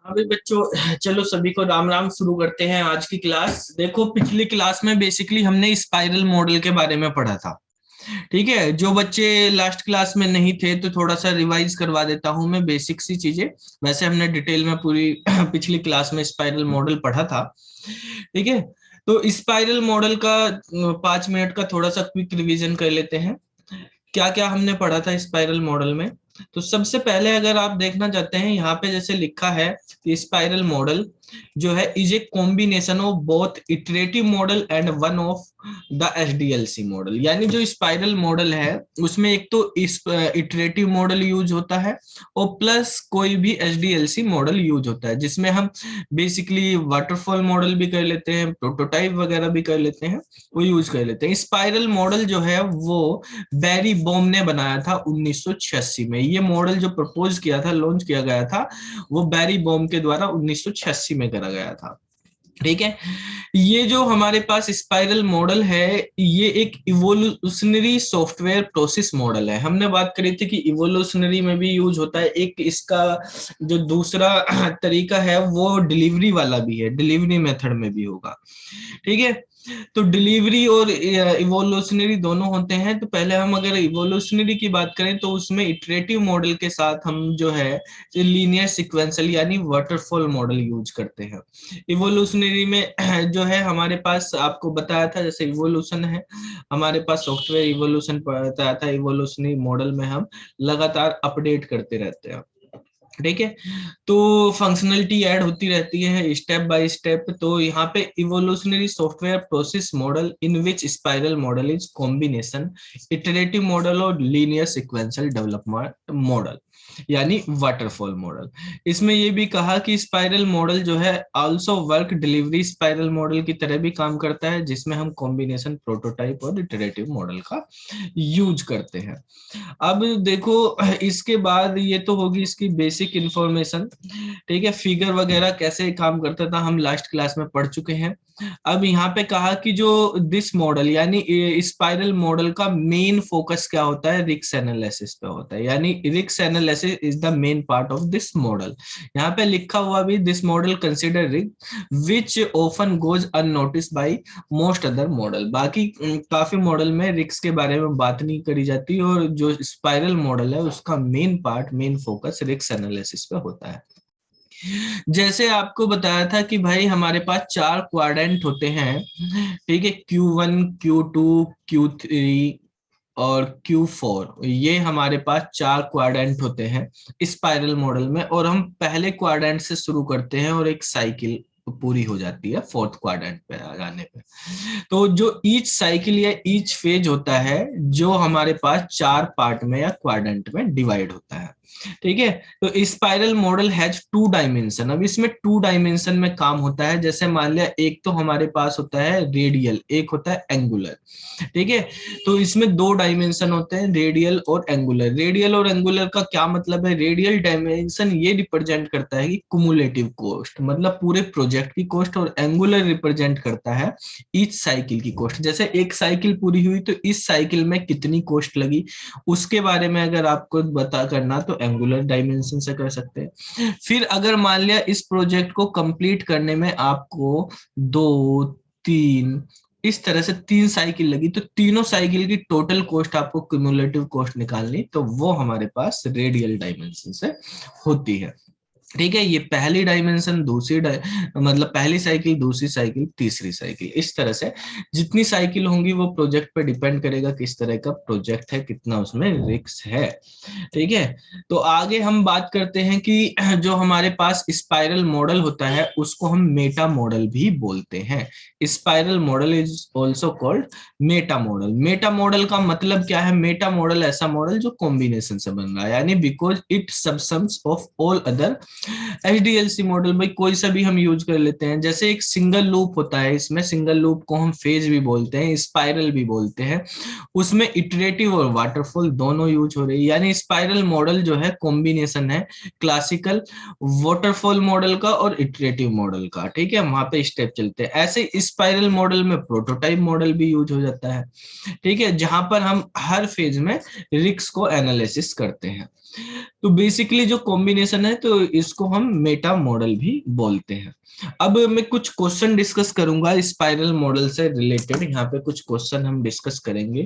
हाँ भाई बच्चों, चलो सभी को राम राम। शुरू करते हैं आज की क्लास। देखो, पिछली क्लास में बेसिकली हमने स्पाइरल मॉडल के बारे में पढ़ा था। ठीक है, जो बच्चे लास्ट क्लास में नहीं थे तो थोड़ा सा रिवाइज करवा देता हूँ मैं बेसिक सी चीजें। वैसे हमने डिटेल में पूरी पिछली क्लास में स्पाइरल मॉडल पढ़ा था। ठीक है, तो स्पाइरल मॉडल का 5 मिनट का थोड़ा सा क्विक रिवीजन कर लेते हैं। क्या क्या हमने पढ़ा था स्पाइरल मॉडल में। तो सबसे पहले अगर आप देखना चाहते हैं, यहाँ पे जैसे लिखा है कि स्पाइरल मॉडल जो है is a combination of both iterative model and one of the SDLC model. यानी जो स्पाइरल मॉडल है उसमें एक तो इस इटरेटिव मॉडल यूज होता है और प्लस कोई भी एसडीएलसी मॉडल यूज होता है, जिसमें हम बेसिकली वाटरफॉल मॉडल भी कर लेते हैं, प्रोटोटाइप वगैरह भी कर लेते हैं, वो यूज कर लेते हैं। स्पाइरल मॉडल जो है वो बैरी बॉम ने बनाया था 1986 में। ये मॉडल जो प्रपोज किया था, लॉन्च किया गया था, वो बैरी बॉम के द्वारा 1986 में करा गया था। ठीक है, ये जो हमारे पास स्पाइरल मॉडल है ये एक इवोल्यूशनरी सॉफ्टवेयर प्रोसेस मॉडल है। हमने बात करी थी कि इवोल्यूशनरी में भी यूज होता है। एक इसका जो दूसरा तरीका है वो डिलीवरी वाला भी है, डिलीवरी मेथड में भी होगा। ठीक है, तो डिलीवरी और इवोल्यूशनरी दोनों होते हैं। तो पहले हम अगर इवोल्यूशनरी की बात करें तो उसमें इटरेटिव मॉडल के साथ हम जो है लीनियर सिक्वेंशियल यानी वाटरफॉल मॉडल यूज करते हैं। इवोल्यूशनरी में जो है हमारे पास आपको बताया था, जैसे इवोल्यूशन है हमारे पास सॉफ्टवेयर इवोल्यूशन बताया था, इवोल्यूशनरी मॉडल में हम लगातार अपडेट करते रहते हैं। ठीक है, तो फंक्शनलिटी ऐड होती रहती है स्टेप बाय स्टेप। तो यहाँ पे evolutionary software process model in which spiral model is combination iterative model और लीनियर सिक्वेंशियल डेवलपमेंट मॉडल यानी वाटरफॉल मॉडल। इसमें ये भी कहा कि स्पाइरल मॉडल जो है also work delivery spiral model की तरह भी काम करता है, जिसमें हम कॉम्बिनेशन प्रोटोटाइप और इटरेटिव मॉडल का यूज करते हैं। अब देखो, इसके बाद ये तो होगी इसकी बेसिक इंफॉर्मेशन। ठीक है, फिगर वगैरह कैसे काम करता था हम लास्ट क्लास में पढ़ चुके हैं। अब यहाँ पे कहा कि जो दिस मॉडल यानी स्पाइरल मॉडल का मेन फोकस क्या होता है, रिक्स एनालिसिस पे होता है। यानी रिक्स analysis is the main part of this model. यहाँ पे लिखा हुआ भी this model consider risk which often goes unnoticed by most other model. बाकी काफी मॉडल में रिक्स के बारे में बात नहीं करी जाती, और जो स्पाइरल मॉडल है उसका मेन पार्ट, मेन फोकस रिक्स एनालिसिस पे होता है। जैसे आपको बताया था कि भाई हमारे पास 4 क्वाड्रेंट होते हैं। ठीक है, Q1, Q2, Q3 और Q4, ये हमारे पास 4 क्वाड्रेंट होते हैं स्पाइरल मॉडल में। और हम पहले क्वाड्रेंट से शुरू करते हैं और एक साइकिल पूरी हो जाती है फोर्थ क्वाड्रेंट पे आ जाने पे। तो जो ईच साइकिल या ईच फेज होता है जो हमारे पास 4 पार्ट में या क्वाड्रेंट में डिवाइड होता है। ठीक है, तो स्पाइरल मॉडल हैज 2 डायमेंशन। अब इसमें 2 डायमेंशन में काम होता है। जैसे मान लिया एक तो हमारे पास होता है रेडियल, एक होता है एंगुलर। ठीक है, तो इसमें 2 डायमेंशन होते हैं, रेडियल और एंगुलर। रेडियल और एंगुलर का क्या मतलब है? रेडियल डायमेंशन ये रिप्रेजेंट करता है कि कुमुलेटिव कॉस्ट, मतलब पूरे प्रोजेक्ट की कॉस्ट, और एंगुलर रिप्रेजेंट करता है ईच साइकिल की कॉस्ट। जैसे एक साइकिल पूरी हुई तो इस साइकिल में कितनी कॉस्ट लगी, उसके बारे में अगर आपको बता करना तो एंगुलर डायमेंशन से कर सकते हैं। फिर अगर मान लिया इस प्रोजेक्ट को कंप्लीट करने में आपको 2, 3, इस तरह से 3 साइकिल लगी, तो तीनों साइकिल की टोटल कॉस्ट आपको क्यूमुलेटिव कॉस्ट निकालनी, तो वो हमारे पास रेडियल डायमेंशन से होती है। ठीक है, ये पहली डायमेंशन, मतलब पहली साइकिल, दूसरी साइकिल, तीसरी साइकिल, इस तरह से जितनी साइकिल होंगी वो प्रोजेक्ट पे डिपेंड करेगा किस तरह का प्रोजेक्ट है, कितना उसमें रिस्क है। ठीक है, तो आगे हम बात करते हैं कि जो हमारे पास स्पाइरल मॉडल होता है उसको हम मेटा मॉडल भी बोलते हैं। Spiral model is also called meta model. Meta model का मतलब क्या है? मेटा मॉडल ऐसा मॉडल जो कॉम्बिनेशन से बन रहा है, यानी because it subsumes of all other HDLC model. भाई कोई सा भी हम यूज कर लेते हैं। जैसे एक सिंगल लूप होता है, इसमें सिंगल लूप को हम फेज भी बोलते हैं, स्पाइरल भी बोलते हैं। उसमें इटरेटिव और वाटरफॉल दोनों यूज हो रही है। यानी स्पाइरल मॉडल जो है कॉम्बिनेशन है क्लासिकल वाटरफॉल मॉडल का और इटरेटिव मॉडल का। ठीक है, वहां पे स्टेप चलते हैं। ऐसे स्पाइरल मॉडल में प्रोटोटाइप मॉडल भी यूज हो जाता है। ठीक है, जहां पर हम हर फेज में रिस्क को एनालिसिस करते हैं। तो बेसिकली जो कॉम्बिनेशन है, तो जिसको हम मेटा मॉडल भी बोलते हैं। अब मैं कुछ क्वेश्चन डिस्कस करूंगा स्पाइरल मॉडल से रिलेटेड, यहाँ पे कुछ क्वेश्चन हम डिस्कस करेंगे,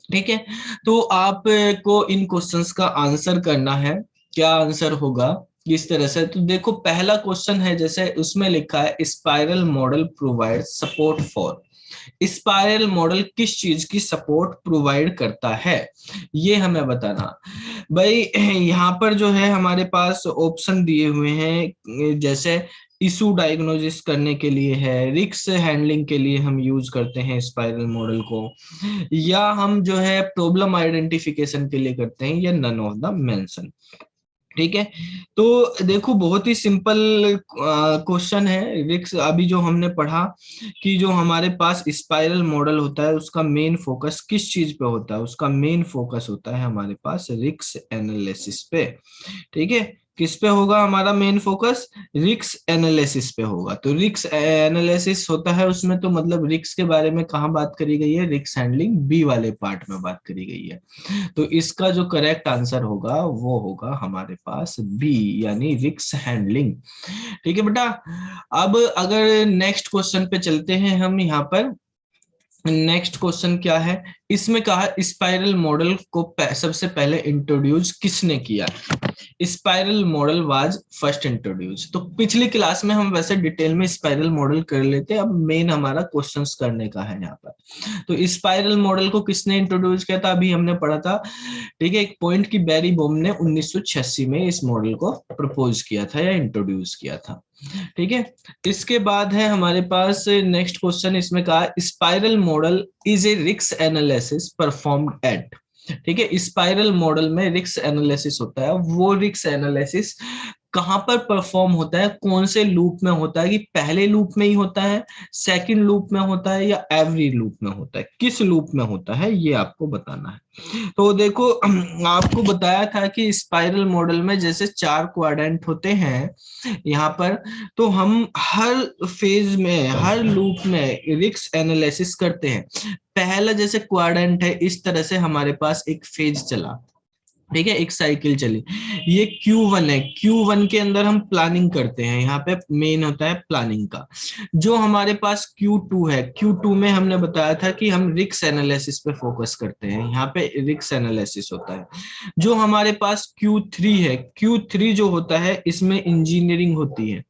ठीक है। तो आपको इन क्वेश्चंस का आंसर करना है, क्या आंसर होगा किस तरह से। तो देखो पहला क्वेश्चन है, जैसे उसमें लिखा है spiral model provide support for. Spiral model किस चीज की सपोर्ट प्रोवाइड करता है, ये हमें बताना। भाई यहाँ पर जो है हमारे पास ऑप्शन दिए हुए हैं, जैसे इशू डायग्नोसिस करने के लिए है, रिस्क हैंडलिंग के लिए हम यूज करते हैं स्पाइरल मॉडल को, या हम जो है प्रॉब्लम आइडेंटिफिकेशन के लिए करते हैं, या नन ऑफ द मेंशन, ठीक है। तो देखो बहुत ही सिंपल क्वेश्चन है। रिक्स अभी जो हमने पढ़ा कि जो हमारे पास स्पाइरल मॉडल होता है उसका मेन फोकस किस चीज पे होता है, उसका मेन फोकस होता है हमारे पास रिस्क एनालिसिस पे, ठीक है। किस पे होगा हमारा मेन फोकस, रिस्क एनालिसिस पे होगा। तो रिस्क एनालिसिस होता है उसमें, तो मतलब रिस्क के बारे में कहाँ बात करी गई है, रिस्क हैंडलिंग बी वाले पार्ट में बात करी गई है। तो इसका जो करेक्ट आंसर होगा वो होगा हमारे पास बी, यानी रिस्क हैंडलिंग, ठीक है बेटा। अब अगर नेक्स्ट क्वेश्चन पे चलते हैं हम, यहाँ पर नेक्स्ट क्वेश्चन क्या है, इसमें कहा स्पाइरल मॉडल को सबसे पहले इंट्रोड्यूस किसने किया। Spiral model was first introduce. तो पिछली क्लास में हम वैसे डिटेल में स्पाइरल मॉडल कर लेते हैं, अब मेन हमारा क्वेश्चंस करने का है यहाँ पर। तो स्पाइरल मॉडल को किसने इंट्रोड्यूस किया था, अभी हमने पढ़ा था, ठीक है। एक पॉइंट की बैरी बोम ने 1986 में इस मॉडल को प्रपोज किया था या इंट्रोड्यूस किया था, ठीक है। इसके बाद है हमारे पास नेक्स्ट क्वेश्चन, इसमें कहा spiral model is a risk analysis performed eight, ठीक है। स्पाइरल मॉडल में रिस्क एनालिसिस होता है, वो रिस्क एनालिसिस कहां पर परफॉर्म होता है, कौन से लूप में होता है, कि पहले लूप में ही होता है, सेकंड लूप में होता है, या एवरी लूप में होता है, किस लूप में होता है, ये आपको बताना है। तो देखो आपको बताया था कि स्पाइरल मॉडल में जैसे 4 क्वाड्रेंट होते हैं यहाँ पर, तो हम हर फेज में हर लूप में रिस्क एनालिसिस करते हैं। पहला जैसे क्वाड्रेंट है, इस तरह से हमारे पास एक फेज चला, ठीक है, एक साइकिल चली, ये Q1 है। Q1 के अंदर हम प्लानिंग करते हैं, यहाँ पे मेन होता है प्लानिंग का। जो हमारे पास Q2 है, Q2 में हमने बताया था कि हम रिस्क एनालिसिस पे फोकस करते हैं, यहाँ पे रिस्क एनालिसिस होता है। जो हमारे पास Q3 है, Q3 जो होता है इसमें इंजीनियरिंग होती है।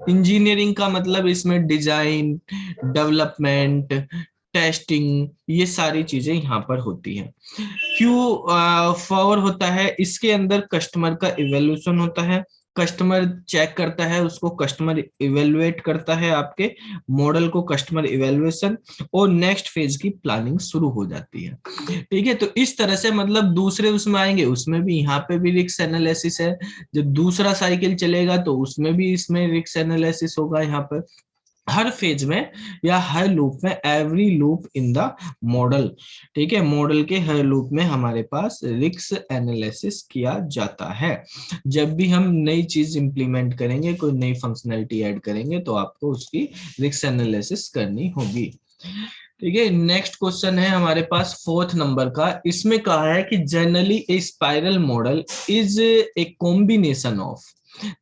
इंजीनियरिंग का मतलब इसमें डिजाइन, डेवलपमेंट, टेस्टिंग, ये सारी चीजें यहाँ पर होती हैं। Q4 होता है, इसके अंदर कस्टमर का इवेल्यूशन होता है, कस्टमर चेक करता है उसको, कस्टमर इवेलुएट करता है आपके मॉडल को, कस्टमर इवेल्युएशन, और नेक्स्ट फेज की प्लानिंग शुरू हो जाती है, ठीक है। तो इस तरह से मतलब दूसरे उसमें आएंगे, उसमें भी यहाँ पे भी रिस्क एनालिसिस है। जब दूसरा साइकिल चलेगा तो उसमें भी इसमें रिस्क एनालिसिस होगा, यहाँ पर हर फेज में या हर लूप में, every loop in the model, ठीक है। मॉडल के हर लूप में हमारे पास रिस्क एनालिसिस किया जाता है। जब भी हम नई चीज इंप्लीमेंट करेंगे, कोई नई फंक्शनैलिटी ऐड करेंगे, तो आपको उसकी रिस्क एनालिसिस करनी होगी, ठीक है। नेक्स्ट क्वेश्चन है हमारे पास 4th नंबर का, इसमें कहा है कि generally A spiral model is a combination of.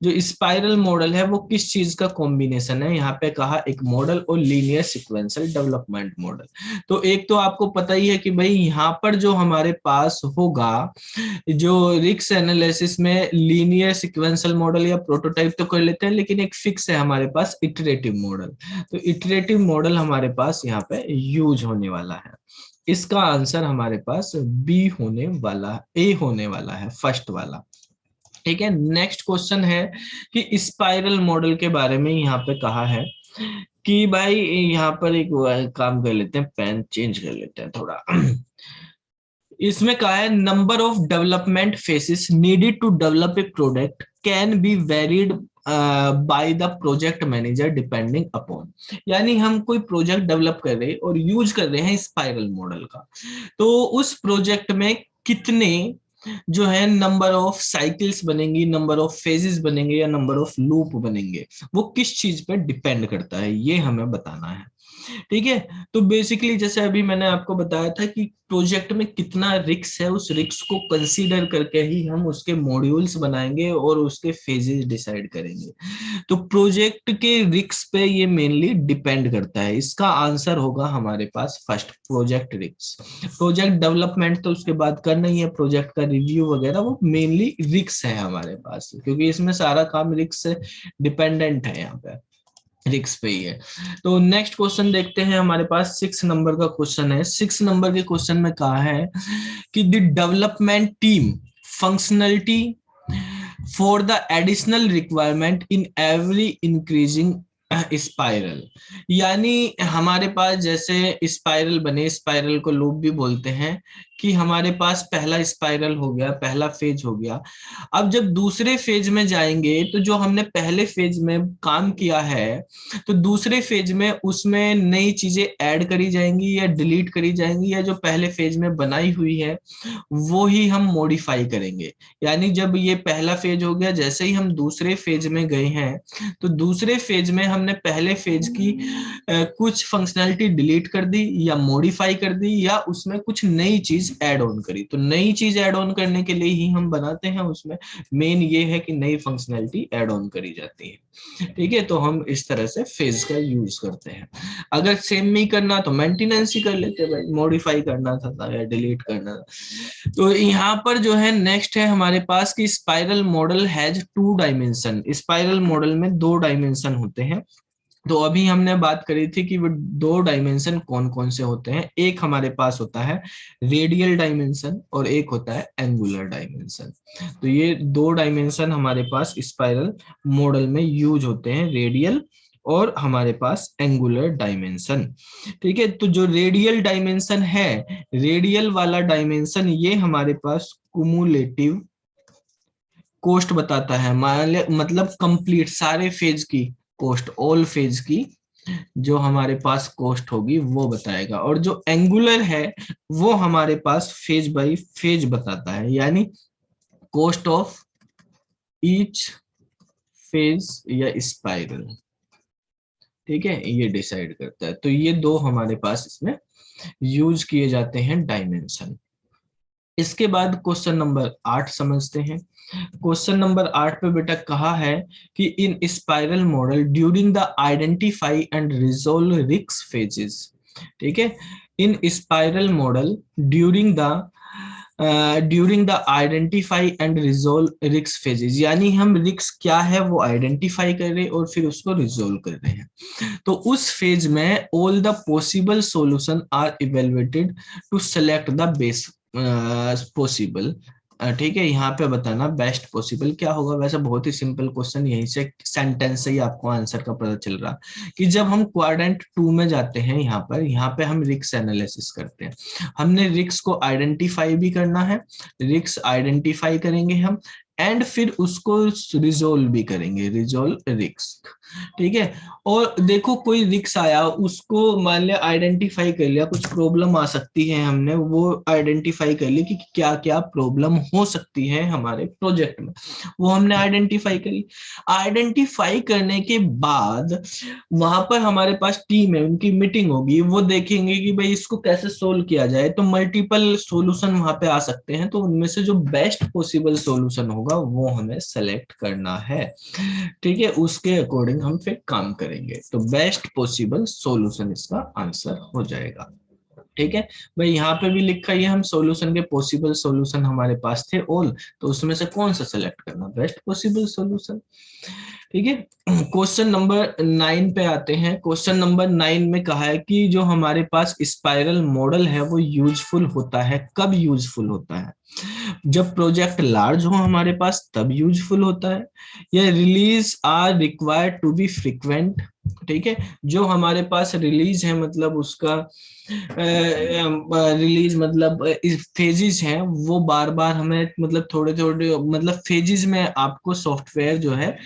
जो स्पाइरल मॉडल है वो किस चीज का कॉम्बिनेशन है, यहाँ पे कहा एक मॉडल और लीनियर सीक्वेंशियल डेवलपमेंट मॉडल। तो एक तो आपको पता ही है कि भाई यहाँ पर जो हमारे पास होगा, जो रिस्क एनालिसिस में लीनियर सीक्वेंशियल मॉडल या प्रोटोटाइप तो कर लेते हैं, लेकिन एक फिक्स है हमारे पास इटरेटिव मॉडल। तो इटरेटिव मॉडल हमारे पास यहाँ पे यूज होने वाला है। इसका आंसर हमारे पास बी होने वाला, ए होने वाला है, फर्स्ट वाला, ठीक है। नेक्स्ट क्वेश्चन है कि स्पाइरल मॉडल के बारे में यहाँ पे कहा है कि भाई यहाँ पर एक काम कर लेते हैं, पेन चेंज कर लेते हैं थोड़ा। इसमें कहा है number of development phases needed to develop a product can be varied by the project manager depending upon. यानी हम कोई प्रोजेक्ट डेवलप कर रहे हैं और यूज कर रहे हैं स्पाइरल मॉडल का, तो उस प्रोजेक्ट में कितने जो है नंबर ऑफ साइकिल्स बनेंगी, नंबर ऑफ फेजेस बनेंगे, या नंबर ऑफ लूप बनेंगे, वो किस चीज पे डिपेंड करता है, ये हमें बताना है। ठीक है। तो बेसिकली जैसे अभी मैंने आपको बताया था कि प्रोजेक्ट में कितना रिस्क है, उस रिस्क को कंसीडर करके ही हम उसके मॉड्यूल्स बनाएंगे और उसके फेजेस डिसाइड करेंगे। तो प्रोजेक्ट के रिस्क पे ये मेनली डिपेंड करता है। इसका आंसर होगा हमारे पास first, project risk. Project development तो उसके बाद करना ही है, प्रोजेक्ट का रिव्यू वगैरह वो मेनली रिस्क है हमारे पास, क्योंकि इसमें सारा काम रिस्क से डिपेंडेंट है, यहाँ पे रिस्क पे ही है। तो नेक्स्ट क्वेश्चन देखते हैं, हमारे पास 6 नंबर का क्वेश्चन है। 6 नंबर के क्वेश्चन में कहा है कि the development team functionality for the additional requirement in every increasing spiral. यानी हमारे पास जैसे स्पाइरल बने, स्पाइरल को लूप भी बोलते हैं, कि हमारे पास पहला स्पाइरल हो गया, पहला फेज हो गया। अब जब दूसरे फेज में जाएंगे तो जो हमने पहले फेज में काम किया है, तो दूसरे फेज में उसमें नई चीजें ऐड करी जाएंगी या डिलीट करी जाएंगी, या जो पहले फेज में बनाई हुई है वो ही हम मॉडिफाई करेंगे। यानी जब ये पहला फेज हो गया, जैसे ही हम दूसरे फेज में गए हैं, तो दूसरे फेज में हमने पहले फेज की कुछ फंक्शनैलिटी डिलीट कर दी या मॉडिफाई कर दी, या उसमें कुछ नई चीज ऐड ऑन करी। तो नई चीज ऐड ऑन करने के लिए ही हम बनाते हैं, उसमें मेन ये है कि नई फंक्शनैलिटी ऐड ऑन करी जाती है। ठीक है, तो हम इस तरह से फेज का यूज करते हैं। अगर सेम नहीं करना तो मेंटेनेंस ही कर लेते भाई, मॉडिफाई करना था या डिलीट करना था। तो यहाँ पर जो है नेक्स्ट है हमारे पास कि spiral model has 2 dimension. Spiral model में 2 डायमेंशन होते हैं। तो अभी हमने बात करी थी कि वो 2 डायमेंशन कौन कौन से होते हैं। एक हमारे पास होता है रेडियल डायमेंशन और एक होता है एंगुलर डायमेंशन। तो ये 2 डायमेंशन हमारे पास स्पाइरल मॉडल में यूज होते हैं, रेडियल और हमारे पास एंगुलर डायमेंशन। ठीक है, तो जो रेडियल डायमेंशन है, रेडियल वाला डायमेंशन ये हमारे पास कुमुलेटिव कॉस्ट बताता है। मतलब कंप्लीट सारे फेज की कॉस्ट, ऑल फेज की जो हमारे पास कॉस्ट होगी वो बताएगा। और जो एंगुलर है वो हमारे पास फेज बाय फेज बताता है, यानी कॉस्ट ऑफ ईच फेज या स्पाइरल। ठीक है, ये डिसाइड करता है। तो ये 2 हमारे पास इसमें यूज किए जाते हैं डायमेंशन। इसके बाद क्वेश्चन नंबर 8 समझते हैं। क्वेश्चन नंबर 8 पे बेटा कहा है कि इन spiral model during the identify and resolve risk phases. ठीक है, इन spiral model during the identify and resolve risk phases, यानी हम रिस्क क्या है वो आइडेंटिफाई कर रहे हैं और फिर उसको रिजोल्व कर रहे हैं। तो उस फेज में all the possible solution are evaluated to select the best possible. ठीक है, यहाँ पे बताना बेस्ट पॉसिबल क्या होगा। वैसे बहुत ही सिंपल क्वेश्चन, यहीं से सेंटेंस से ही आपको आंसर का पता चल रहा कि जब हम क्वाड्रेंट 2 में जाते हैं, यहाँ पे हम रिस्क एनालिसिस करते हैं। हमने रिस्क को आइडेंटिफाई भी करना है, रिस्क आइडेंटिफाई करेंगे हम, एंड फिर उसको रिजोल्व भी करेंगे, रिजोल्व रिस्क। ठीक है, और देखो कोई रिस्क आया, उसको मान लिया आइडेंटिफाई कर लिया, कुछ प्रॉब्लम आ सकती है, हमने वो आइडेंटिफाई कर ली कि क्या क्या प्रॉब्लम हो सकती है हमारे प्रोजेक्ट में, वो हमने आइडेंटिफाई करी। आइडेंटिफाई करने के बाद वहां पर हमारे पास टीम है, उनकी मीटिंग होगी, वो देखेंगे कि भाई इसको कैसे सोल्व किया जाए। तो मल्टीपल सॉल्यूशन वहां पे आ सकते हैं, तो उनमें से जो बेस्ट पॉसिबल सॉल्यूशन होगा वो हमें सेलेक्ट करना है। ठीक है, उसके अकॉर्डिंग हम फिर काम करेंगे। तो बेस्ट पॉसिबल सॉल्यूशन इसका आंसर हो जाएगा। ठीक है भाई, यहाँ पे भी लिखा ही है, हम सॉल्यूशन के पॉसिबल सॉल्यूशन हमारे पास थे ऑल, तो उसमें से कौन सा सेलेक्ट करना, बेस्ट पॉसिबल सॉल्यूशन। ठीक है, क्वेश्चन नंबर 9 पे आते हैं। क्वेश्चन नंबर 9 में कहा है कि जो हमारे पास स्पाइरल मॉडल है वो यूजफुल होता है, कब यूजफुल होता है? जब प्रोजेक्ट लार्ज हो हमारे पास तब यूजफुल होता है, या release are required to be frequent. ठीक है, जो हमारे पास रिलीज है मतलब उसका रिलीज मतलब फेजेस हैं, वो बार बार हमें मतलब थोड़े थोड़े मतलब फेजेस में आपको सॉफ्टवेयर जो है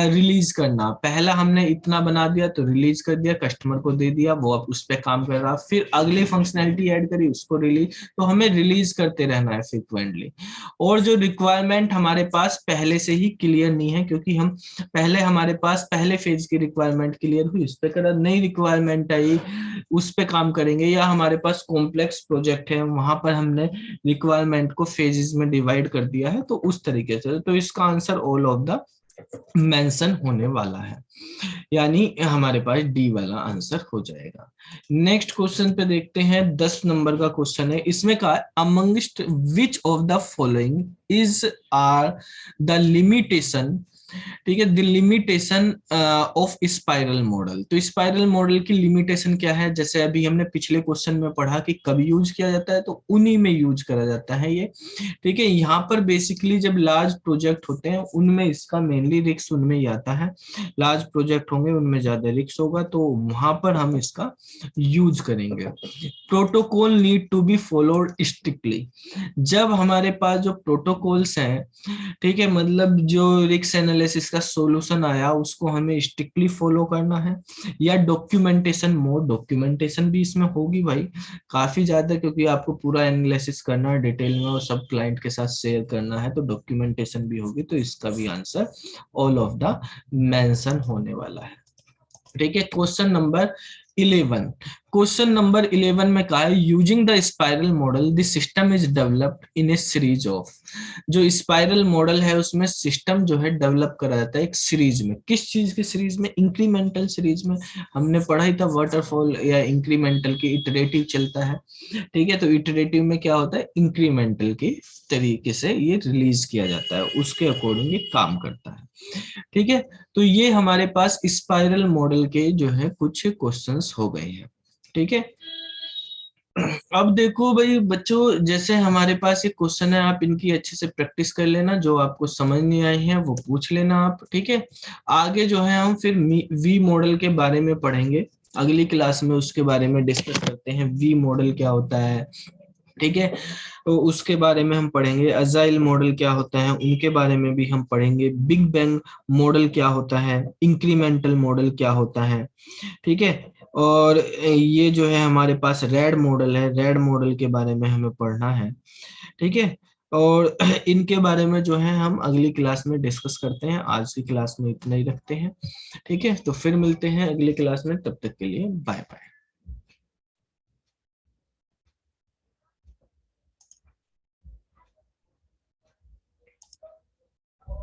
रिलीज करना। पहला हमने इतना बना दिया तो रिलीज कर दिया, कस्टमर को दे दिया, वो अब उस पर काम कर रहा, फिर अगली फंक्शनैलिटी ऐड करी उसको रिलीज। तो हमें रिलीज करते रहना है फ्रिक्वेंटली। और जो रिक्वायरमेंट हमारे पास पहले से ही क्लियर नहीं है, क्योंकि हम पहले हमारे पास पहले फेज की रिक्वायरमेंट रिक्वायरमेंट क्लियर हुई उस पे करा, नई रिक्वायरमेंट आई उस पे काम करेंगे, या हमारे पास कॉम्प्लेक्स प्रोजेक्ट है वहां पर हमने रिक्वायरमेंट को फेजेस में डिवाइड कर दिया है, तो उस तरीके से। तो इसका answer all of the mention होने वाला है, यानी हमारे पास डी वाला आंसर हो जाएगा। नेक्स्ट क्वेश्चन पे देखते हैं, 10 नंबर का क्वेश्चन है। इसमें कहा है amongst which of the following is are the limitation, ठीक है, the limitation of spiral model. तो स्पाइरल मॉडल की लिमिटेशन क्या है, जैसे अभी हमने पिछले क्वेश्चन में पढ़ा कि कब यूज किया जाता है, तो उन्हीं में यूज करा जाता है ये, ठीक है। यहाँ पर बेसिकली जब लार्ज प्रोजेक्ट होते हैं उनमें इसका मेनली रिस्क उनमें ही आता है, लार्ज प्रोजेक्ट होंगे उनमें ज्यादा रिस्क होगा, तो वहां पर हम इसका यूज करेंगे। Protocol need to be followed strictly, जब हमारे पास जो प्रोटोकॉल्स हैं, ठीक है, मतलब जो रिस्क एनालिसिस का सॉल्यूशन आया उसको हमें स्ट्रिक्टली फॉलो करना है, या डॉक्यूमेंटेशन मोड, डॉक्यूमेंटेशन भी इसमें होगी भाई काफी ज्यादा, क्योंकि आपको पूरा एनालिसिस करना है डिटेल में और सब क्लाइंट के साथ शेयर करना है, तो डॉक्यूमेंटेशन भी होगी, तो इसका भी answer all of the mention होने वाला है, ठीक है। क्वेश्चन नंबर 11, क्वेश्चन नंबर 11 में कहा है using the spiral model the system is developed in A series of, जो स्पाइरल मॉडल है उसमें सिस्टम जो है डेवलप करा जाता है एक सीरीज में, किस चीज की सीरीज में, इंक्रीमेंटल सीरीज में। हमने पढ़ा ही था वाटरफॉल या इंक्रीमेंटल की इटरेटिव चलता है, ठीक है, तो इटरेटिव में क्या होता है, इंक्रीमेंटल के तरीके से ये रिलीज किया जाता है, उसके अकॉर्डिंग ये काम करता है, ठीक है। तो ये हमारे पास स्पाइरल मॉडल के जो है कुछ क्वेश्चंस हो गए हैं, ठीक है। अब देखो भाई बच्चों, जैसे हमारे पास ये क्वेश्चन है, आप इनकी अच्छे से प्रैक्टिस कर लेना, जो आपको समझ नहीं आई है वो पूछ लेना आप, ठीक है। आगे जो है हम फिर वी मॉडल के बारे में पढ़ेंगे अगली क्लास में, उसके बारे में डिस्कस करते हैं, वी मॉडल क्या होता है, ठीक है, तो उसके बारे में हम पढ़ेंगे। अजाइल मॉडल क्या होता है उनके बारे में भी हम पढ़ेंगे। बिग बैंग मॉडल क्या होता है, इंक्रीमेंटल मॉडल क्या होता है, ठीक है। और ये जो है हमारे पास रेड मॉडल है, रेड मॉडल के बारे में हमें पढ़ना है, ठीक है। और इनके बारे में जो है हम अगली क्लास में डिस्कस करते हैं, आज की क्लास में इतना ही रखते हैं, ठीक है। तो फिर मिलते हैं अगली क्लास में, तब तक के लिए बाय बाय।